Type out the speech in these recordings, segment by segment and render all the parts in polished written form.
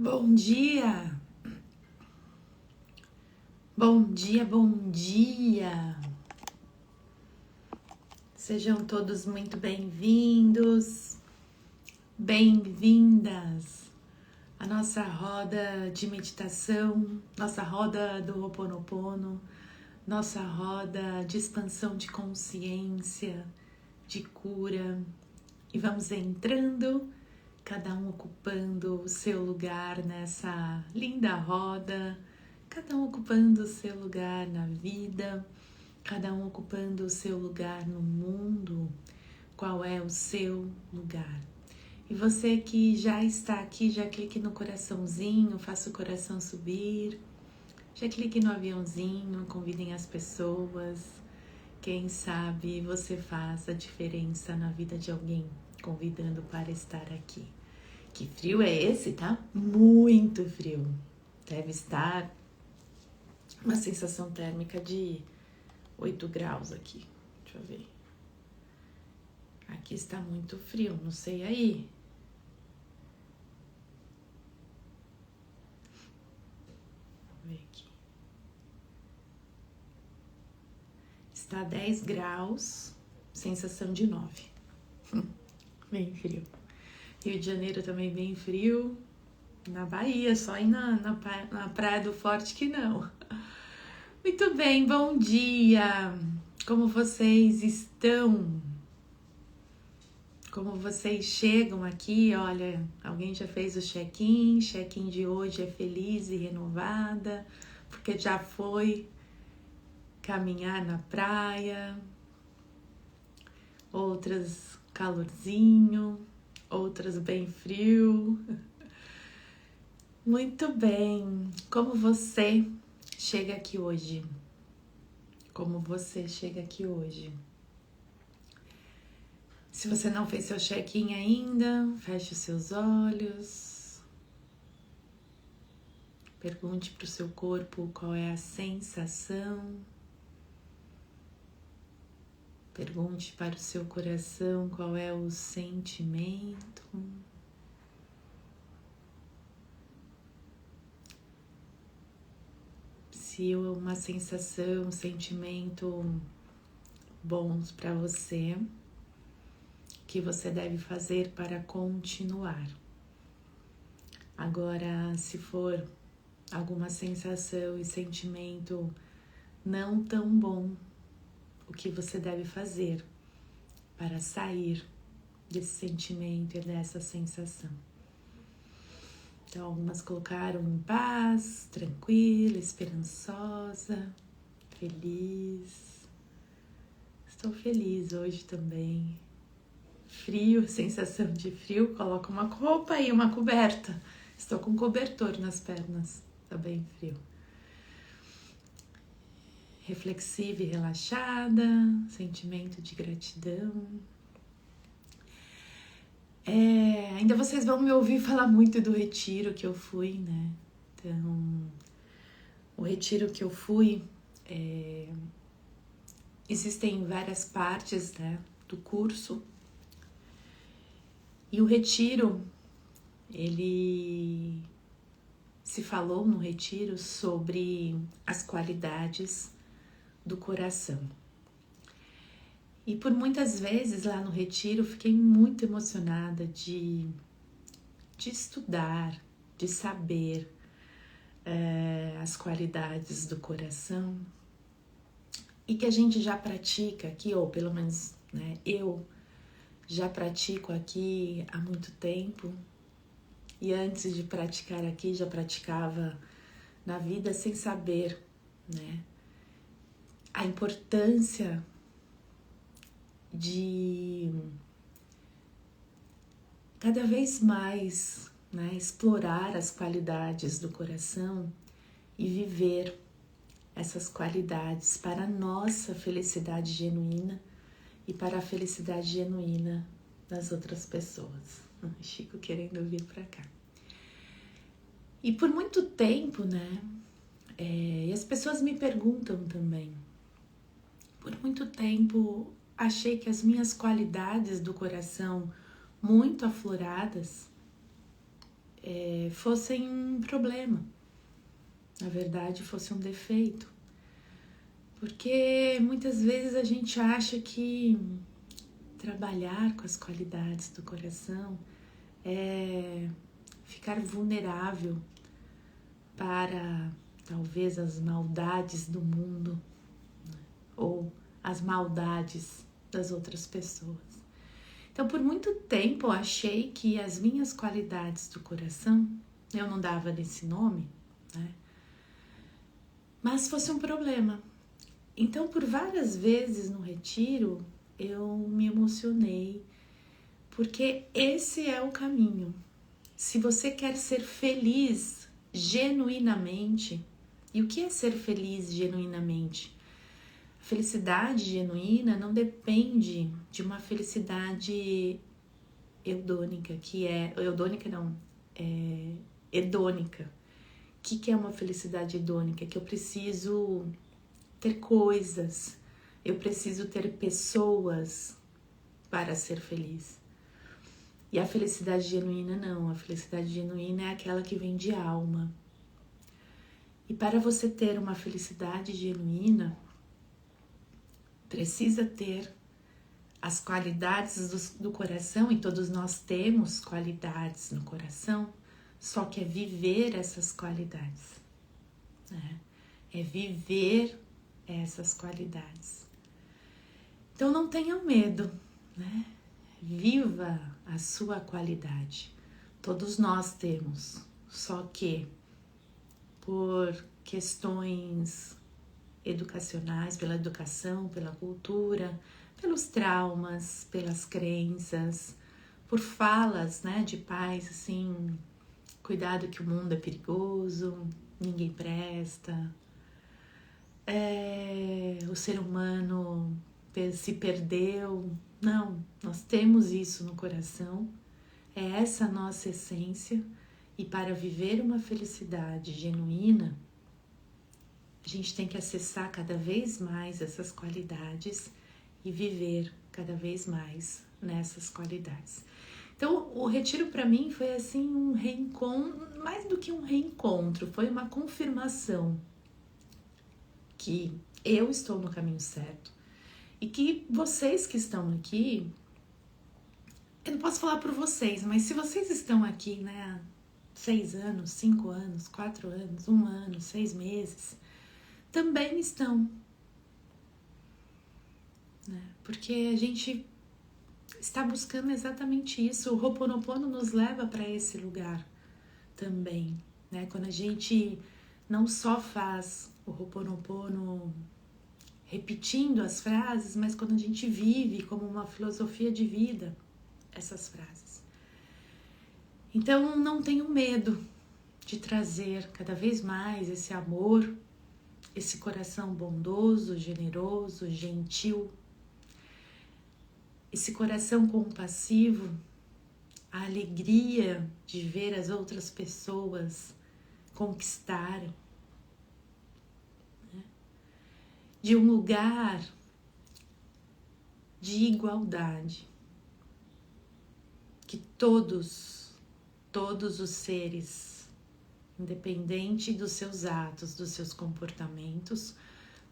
Bom dia! Bom dia, bom dia! Sejam todos muito bem-vindos, bem-vindas à nossa roda de meditação, nossa roda do Ho'oponopono, nossa roda de expansão de consciência, de cura. E vamos entrando, cada um ocupando o seu lugar nessa linda roda, cada um ocupando o seu lugar na vida, cada um ocupando o seu lugar no mundo. Qual é o seu lugar? E você que já está aqui, já clique no coraçãozinho, faça o coração subir, já clique no aviãozinho, convidem as pessoas. Quem sabe você faz a diferença na vida de alguém, convidando para estar aqui. Que frio é esse, tá? Muito frio. Deve estar uma sensação térmica de 8 graus aqui. Deixa eu ver. Aqui está muito frio, não sei aí. Vou ver aqui. Está 10 graus, sensação de 9. Bem frio. Rio de Janeiro também bem frio. Na Bahia, só ir na Praia do Forte que não. Muito bem, bom dia! Como vocês estão? Como vocês chegam aqui? Olha, alguém já fez o check-in? Check-in de hoje é feliz e renovada, porque já foi caminhar na praia. Outras calorzinho, outras bem frio. Muito bem, como você chega aqui hoje? Como você chega aqui hoje? Se você não fez seu check-in ainda, feche os seus olhos. Pergunte para o seu corpo qual é a sensação. Pergunte para o seu coração qual é o sentimento. Se uma sensação, um sentimento bons para você, o que você deve fazer para continuar. Agora, se for alguma sensação e sentimento não tão bom, o que você deve fazer para sair desse sentimento e dessa sensação. Então, algumas colocaram em paz, tranquila, esperançosa, feliz. Estou feliz hoje também. Frio, sensação de frio, coloca uma roupa e uma coberta. Estou com cobertor nas pernas, tá bem frio. Reflexiva e relaxada, sentimento de gratidão. Ainda vocês vão me ouvir falar muito do retiro que eu fui, né? Então, o retiro que eu fui, existem várias partes, né, do curso. E o retiro, ele se falou no retiro sobre as qualidades do coração. E por muitas vezes lá no retiro fiquei muito emocionada de estudar, de saber as qualidades do coração e que a gente já pratica aqui, ou pelo menos, né, eu já pratico aqui há muito tempo e antes de praticar aqui já praticava na vida sem saber, né, a importância de cada vez mais, né, explorar as qualidades do coração e viver essas qualidades para a nossa felicidade genuína e para a felicidade genuína das outras pessoas. Chico querendo vir para cá. E por muito tempo, né, e as pessoas me perguntam também, por muito tempo achei que as minhas qualidades do coração muito afloradas fossem um problema, na verdade fosse um defeito. Porque muitas vezes a gente acha que trabalhar com as qualidades do coração é ficar vulnerável para talvez as maldades do mundo, né? Ou as maldades das outras pessoas. Então, por muito tempo eu achei que as minhas qualidades do coração, eu não dava desse nome, né? Mas fosse um problema. Então, por várias vezes no retiro, eu me emocionei, porque esse é o caminho. Se você quer ser feliz genuinamente, e o que é ser feliz genuinamente? A felicidade genuína não depende de uma felicidade hedônica, hedônica. O que é uma felicidade hedônica? Que eu preciso ter coisas, eu preciso ter pessoas para ser feliz. E a felicidade genuína não, a felicidade genuína é aquela que vem de alma. E para você ter uma felicidade genuína, precisa ter as qualidades do coração, e todos nós temos qualidades no coração, só que é viver essas qualidades, né? É viver essas qualidades. Então não tenha medo, né? Viva a sua qualidade. Todos nós temos, só que por questões educacionais, pela educação, pela cultura, pelos traumas, pelas crenças, por falas, né, de pais assim, cuidado que o mundo é perigoso, ninguém presta, o ser humano se perdeu. Não, nós temos isso no coração, é essa a nossa essência, e para viver uma felicidade genuína, a gente tem que acessar cada vez mais essas qualidades e viver cada vez mais nessas qualidades. Então, o retiro para mim foi assim um reencontro, mais do que um reencontro, foi uma confirmação que eu estou no caminho certo e que vocês que estão aqui, eu não posso falar por vocês, mas se vocês estão aqui, né, 6 anos, 5 anos, 4 anos, 1 ano, 6 meses, também estão, né? Porque a gente está buscando exatamente isso. O Ho'oponopono nos leva para esse lugar também, né? Quando a gente não só faz o Ho'oponopono repetindo as frases, mas quando a gente vive como uma filosofia de vida essas frases. Então não tenho medo de trazer cada vez mais esse amor, esse coração bondoso, generoso, gentil, esse coração compassivo, a alegria de ver as outras pessoas conquistarem, né? De um lugar de igualdade, que todos os seres, independente dos seus atos, dos seus comportamentos,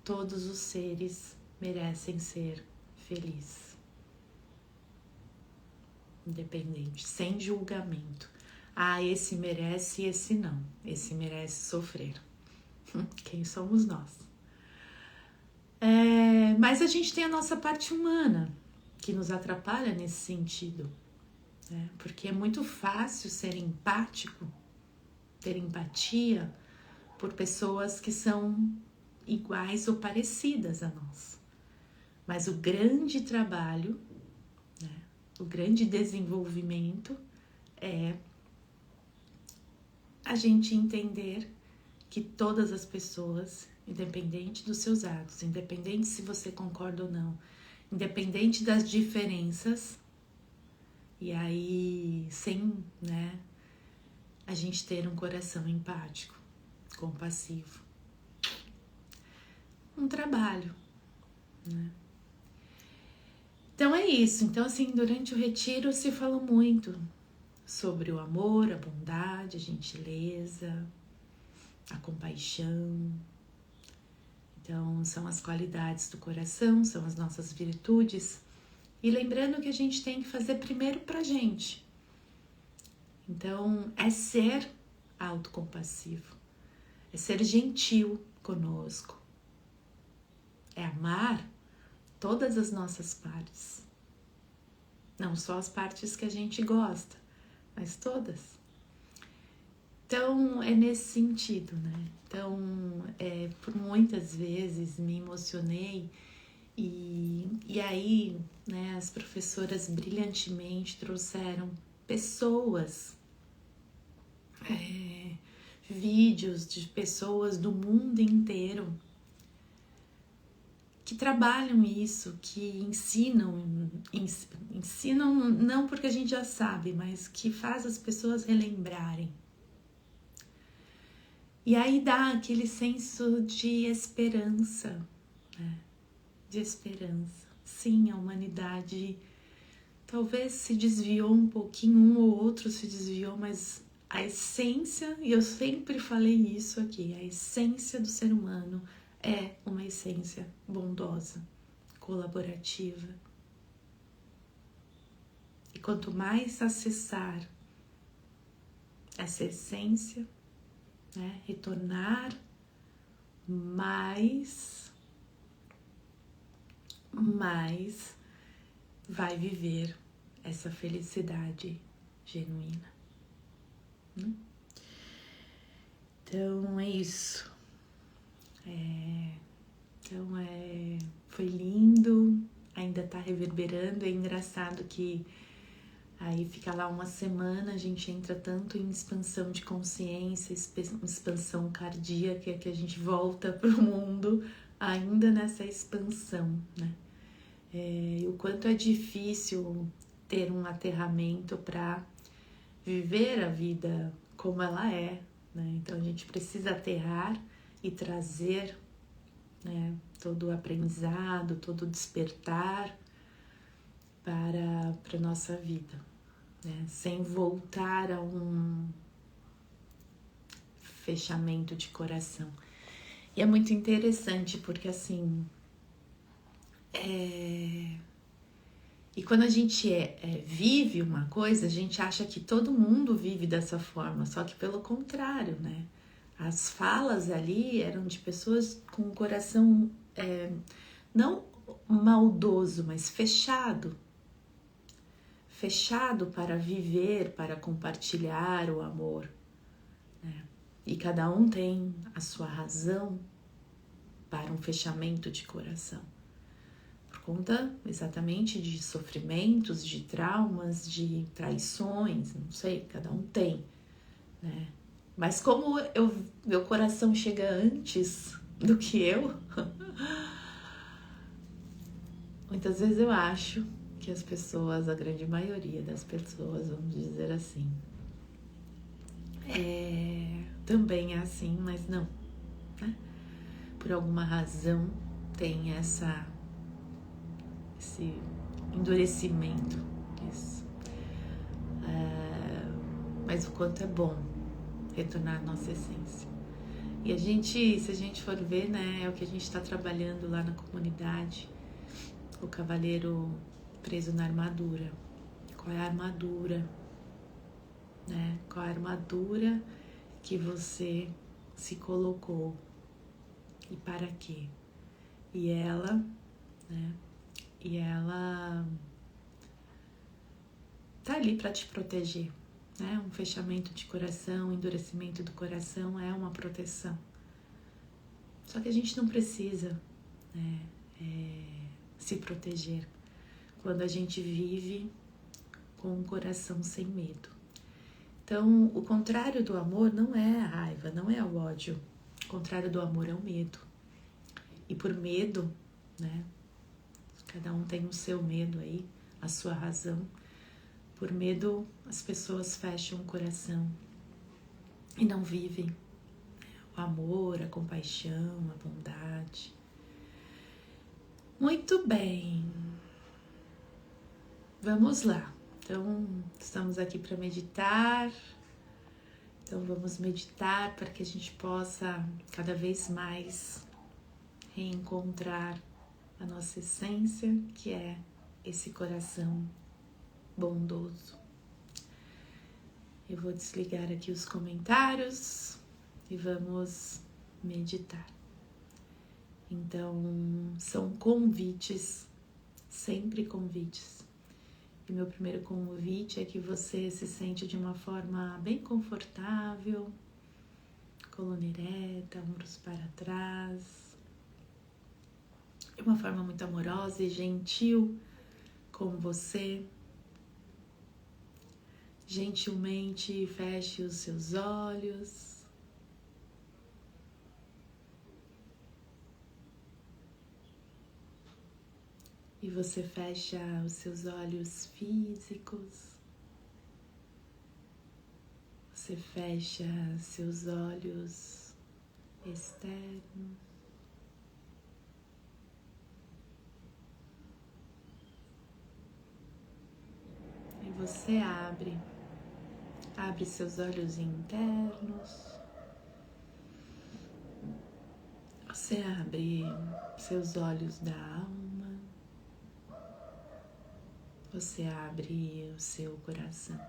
todos os seres merecem ser felizes. Independente, sem julgamento. Ah, esse merece, esse não. Esse merece sofrer. Quem somos nós? Mas a gente tem a nossa parte humana, que nos atrapalha nesse sentido, né? Porque é muito fácil ser empático, ter empatia por pessoas que são iguais ou parecidas a nós. Mas o grande trabalho, né, o grande desenvolvimento é a gente entender que todas as pessoas, independente dos seus atos, independente se você concorda ou não, independente das diferenças, e aí sem, né, a gente ter um coração empático, compassivo. Um trabalho, né? Então é isso. Então assim, durante o retiro se falou muito sobre o amor, a bondade, a gentileza, a compaixão. Então, são as qualidades do coração, são as nossas virtudes. E lembrando que a gente tem que fazer primeiro pra gente. Então, é ser autocompassivo, é ser gentil conosco, é amar todas as nossas partes. Não só as partes que a gente gosta, mas todas. Então, é nesse sentido, né? Então, por muitas vezes me emocionei e aí, né, as professoras brilhantemente trouxeram pessoas, vídeos de pessoas do mundo inteiro que trabalham isso, que ensinam não porque a gente já sabe, mas que faz as pessoas relembrarem. E aí dá aquele senso de esperança, né? De esperança. Sim, a humanidade talvez se desviou um pouquinho, um ou outro se desviou, mas a essência, e eu sempre falei isso aqui, a essência do ser humano é uma essência bondosa, colaborativa. E quanto mais acessar essa essência, né, retornar, mais vai viver essa felicidade genuína. Então é isso. Foi lindo, ainda tá reverberando. É engraçado que aí fica lá uma semana, a gente entra tanto em expansão de consciência, expansão cardíaca, que a gente volta pro mundo ainda nessa expansão, né? E o quanto é difícil ter um aterramento para viver a vida como ela é, né? Então a gente precisa aterrar e trazer, né, todo o aprendizado, todo o despertar para a nossa vida, né? Sem voltar a um fechamento de coração. E é muito interessante porque assim, e quando a gente vive uma coisa, a gente acha que todo mundo vive dessa forma, só que pelo contrário, né? As falas ali eram de pessoas com o coração não maldoso, mas fechado para viver, para compartilhar o amor, né? E cada um tem a sua razão para um fechamento de coração. Conta exatamente de sofrimentos, de traumas, de traições, não sei, cada um tem, né? Mas como meu coração chega antes do que eu, muitas vezes eu acho que as pessoas, a grande maioria das pessoas, vamos dizer assim, também é assim, mas não, né? Por alguma razão tem esse endurecimento, isso. Mas o quanto é bom retornar à nossa essência. E a gente, se a gente for ver, né, é o que a gente está trabalhando lá na comunidade, o cavaleiro preso na armadura. Qual é a armadura, né? Qual é a armadura que você se colocou e para quê? E ela, né? E ela tá ali para te proteger, né? Um fechamento de coração, um endurecimento do coração é uma proteção. Só que a gente não precisa, né, se proteger quando a gente vive com um coração sem medo. Então, o contrário do amor não é a raiva, não é o ódio. O contrário do amor é o medo. E por medo, né? Cada um tem o seu medo aí, a sua razão. Por medo, as pessoas fecham o coração e não vivem o amor, a compaixão, a bondade. Muito bem. Vamos lá. Então, estamos aqui para meditar. Então, vamos meditar para que a gente possa cada vez mais reencontrar a nossa essência, que é esse coração bondoso. Eu vou desligar aqui os comentários e vamos meditar. Então, são convites, sempre convites. E meu primeiro convite é que você se sente de uma forma bem confortável, coluna ereta, ombros para trás, de uma forma muito amorosa e gentil com você. Gentilmente feche os seus olhos. E você fecha os seus olhos físicos. Você fecha seus olhos externos. E você abre seus olhos internos. Você abre seus olhos da alma. Você abre o seu coração.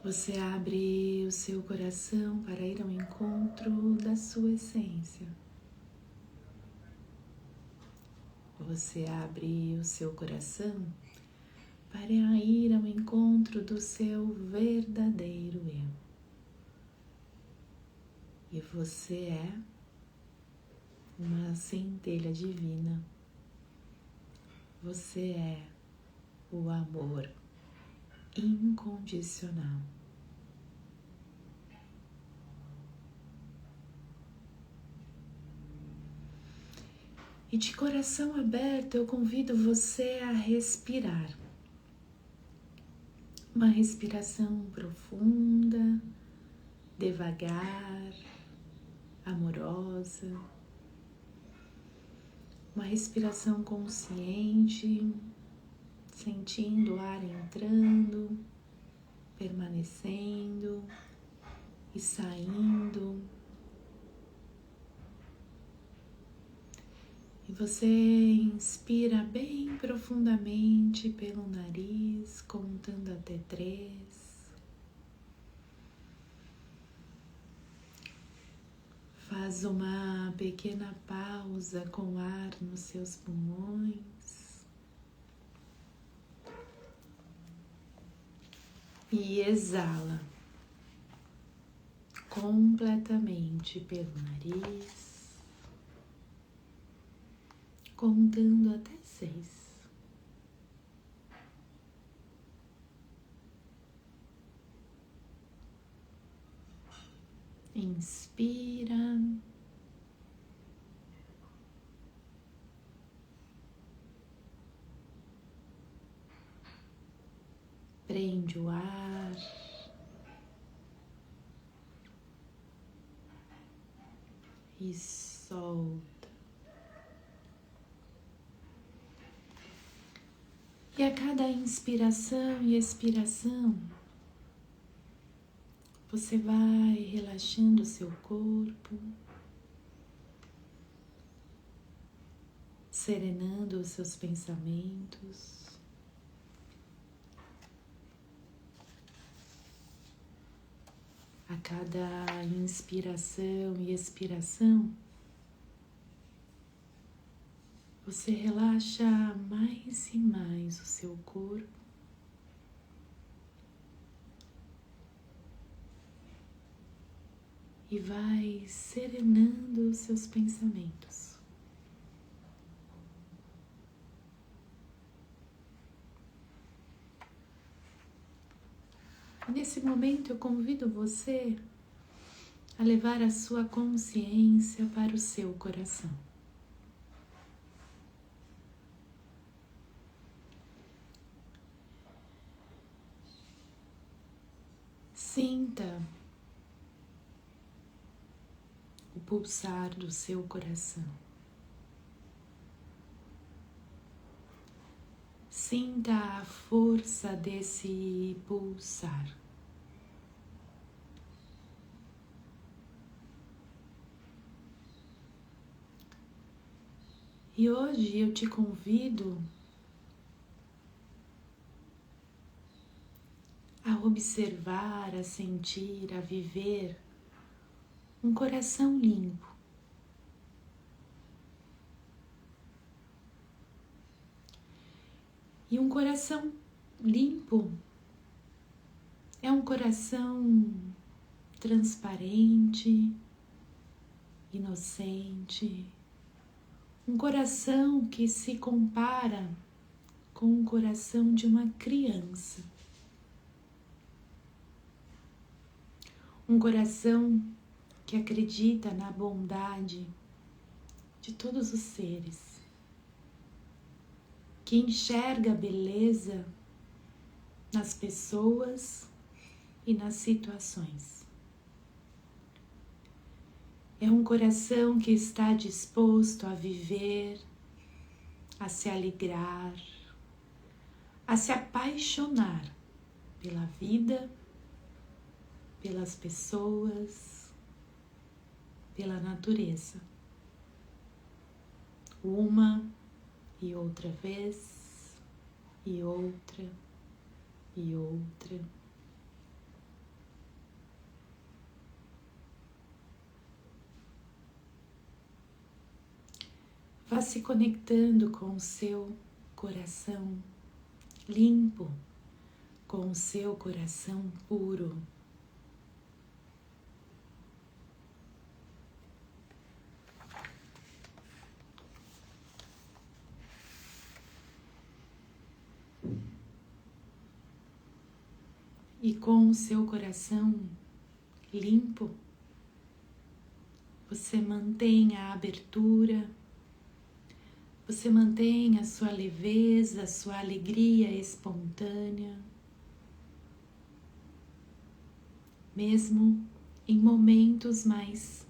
Você abre o seu coração para ir ao encontro da sua essência. Você abre o seu coração para ir ao encontro do seu verdadeiro eu. E você é uma centelha divina. Você é o amor incondicional. E de coração aberto eu convido você a respirar. Uma respiração profunda, devagar, amorosa. Uma respiração consciente, sentindo o ar entrando, permanecendo e saindo. E você inspira bem profundamente pelo nariz, contando até 3. Faz uma pequena pausa com ar nos seus pulmões. E exala completamente pelo nariz. Contando até 6. Inspira. Prende o ar. E solta. E a cada inspiração e expiração, você vai relaxando o seu corpo, serenando os seus pensamentos. A cada inspiração e expiração, você relaxa mais e mais o seu corpo. E vai serenando os seus pensamentos. Nesse momento eu convido você a levar a sua consciência para o seu coração. Sinta o pulsar do seu coração. Sinta a força desse pulsar. E hoje eu te convido a observar, a sentir, a viver um coração limpo. E um coração limpo é um coração transparente, inocente, um coração que se compara com o coração de uma criança. Um coração que acredita na bondade de todos os seres, que enxerga a beleza nas pessoas e nas situações. É um coração que está disposto a viver, a se alegrar, a se apaixonar pela vida, pelas pessoas, pela natureza. Uma e outra vez, e outra, e outra. Vá se conectando com o seu coração limpo, com o seu coração puro. E com o seu coração limpo, você mantém a abertura, você mantém a sua leveza, a sua alegria espontânea, mesmo em momentos mais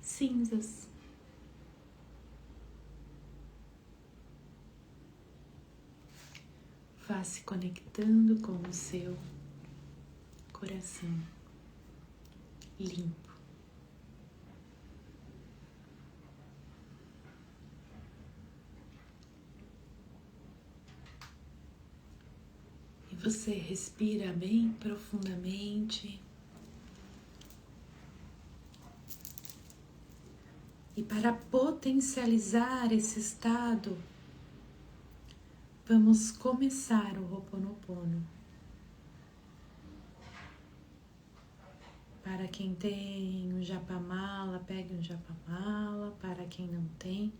cinzas. Vá se conectando com o seu coração limpo. E você respira bem profundamente. E para potencializar esse estado, vamos começar o Ho'oponopono. Para quem tem um japamala, pegue um japamala. Para quem não tem,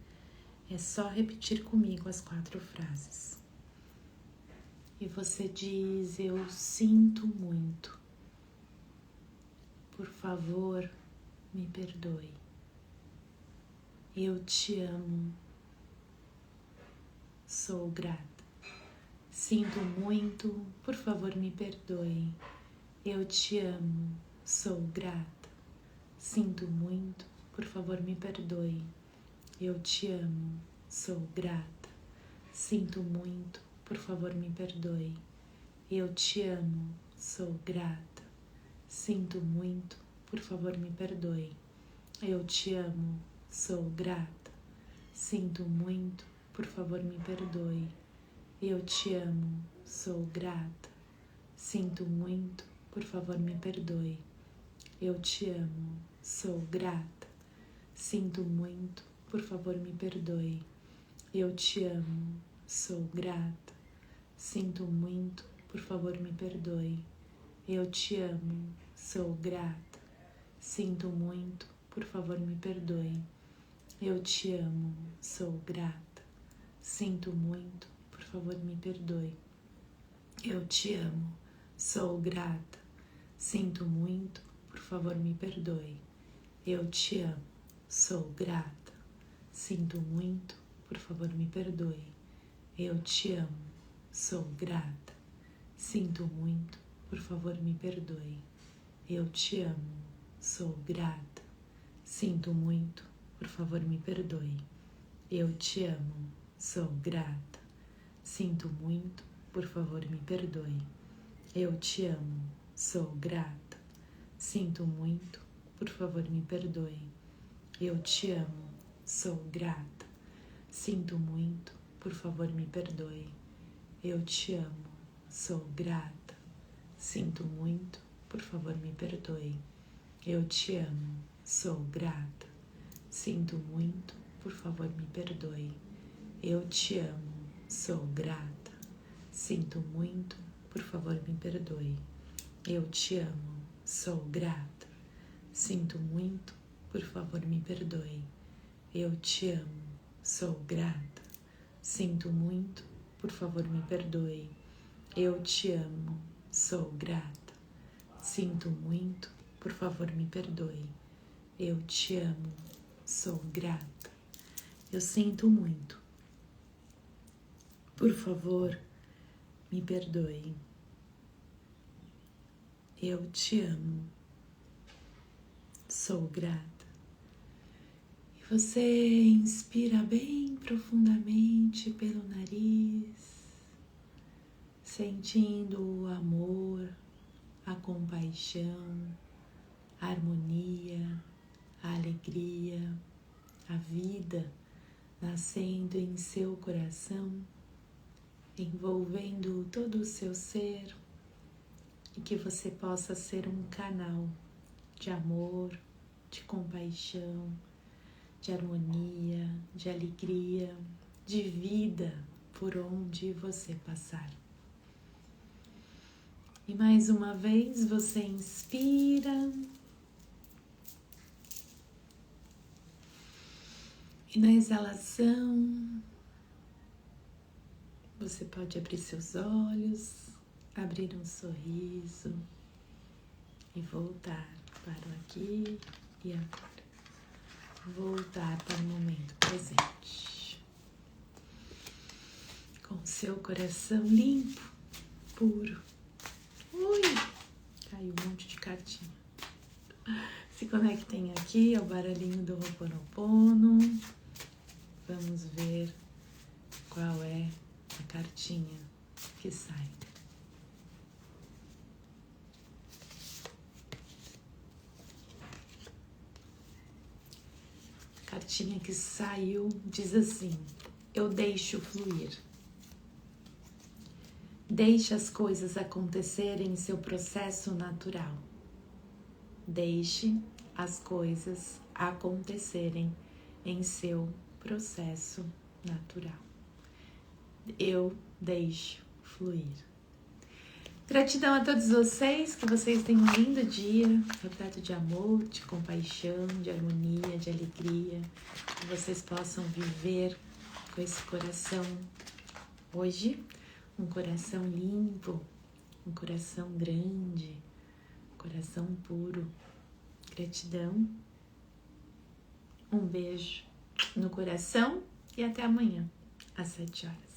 é só repetir comigo as 4 frases. E você diz: eu sinto muito. Por favor, me perdoe. Eu te amo. Sou grata. Sinto muito. Por favor, me perdoe. Eu te amo. Sou grata. Sinto muito. Por favor, me perdoe. Eu te amo. Sou grata. Sinto muito. Por favor, me perdoe. Eu te amo. Sou grata. Sinto muito. Por favor, me perdoe. Eu te amo. Sou grata. Sinto muito. Por favor, me perdoe. Eu te amo. Sou grata. Sinto muito. Por favor, me perdoe. Eu te amo. Sou grata. Sinto muito. Por favor, me perdoe. Eu te amo. Sou grata. Sinto muito. Por favor, me perdoe. Eu te amo. Sou grata. Sinto muito. Por favor, me perdoe. Eu te amo. Sou grata. Sinto muito. Por favor, me perdoe. Eu te amo. Sou grata. Sinto muito. Por favor, me perdoe. Eu te amo. Sou grata. Sinto muito. Por favor, me perdoe. Eu te amo. Sou grata. Sinto muito. Por favor, me perdoe. Eu te amo. Sou grata. Sinto muito. Por favor, me perdoe. Eu te amo. Sou grata. sinto muito, por favor me perdoe. Eu te amo, sou grata. Sinto muito, por favor me perdoe. Eu te amo, sou grata. Sinto muito, por favor me perdoe. Eu te amo, sou grata. Sinto muito, por favor me perdoe. Eu te amo, sou grata. Sinto muito, por favor me perdoe. Eu te amo, sou grata. Sinto muito, por favor me perdoe. Eu te amo, sou grata. Sinto muito, por favor me perdoe. Eu te amo, sou grata. Sinto muito, por favor me perdoe. Eu te amo, sou grata. Sinto muito, por favor me perdoe. Eu te amo, sou grata. Eu sinto muito. Por favor, me perdoe. Eu te amo, sou grata. E você inspira bem profundamente pelo nariz, sentindo o amor, a compaixão, a harmonia, a alegria, a vida nascendo em seu coração, envolvendo todo o seu ser, e que você possa ser um canal de amor, de compaixão, de harmonia, de alegria, de vida por onde você passar. E mais uma vez você inspira e na exalação você pode abrir seus olhos, abrir um sorriso e voltar para o aqui e agora. Voltar para o momento presente. Com seu coração limpo, puro. Ui, caiu um monte de cartinha. Se conectem aqui ao baralhinho do Ho'oponopono. Vamos ver qual é a cartinha que sai. A cartinha que saiu diz assim: eu deixo fluir. Deixe as coisas acontecerem em seu processo natural. Deixe as coisas acontecerem em seu processo natural. Eu deixo fluir. Gratidão a todos vocês, que vocês tenham um lindo dia, repleto de amor, de compaixão, de harmonia, de alegria, que vocês possam viver com esse coração hoje, um coração limpo, um coração grande, um coração puro. Gratidão, um beijo no coração e até amanhã, às 7 horas.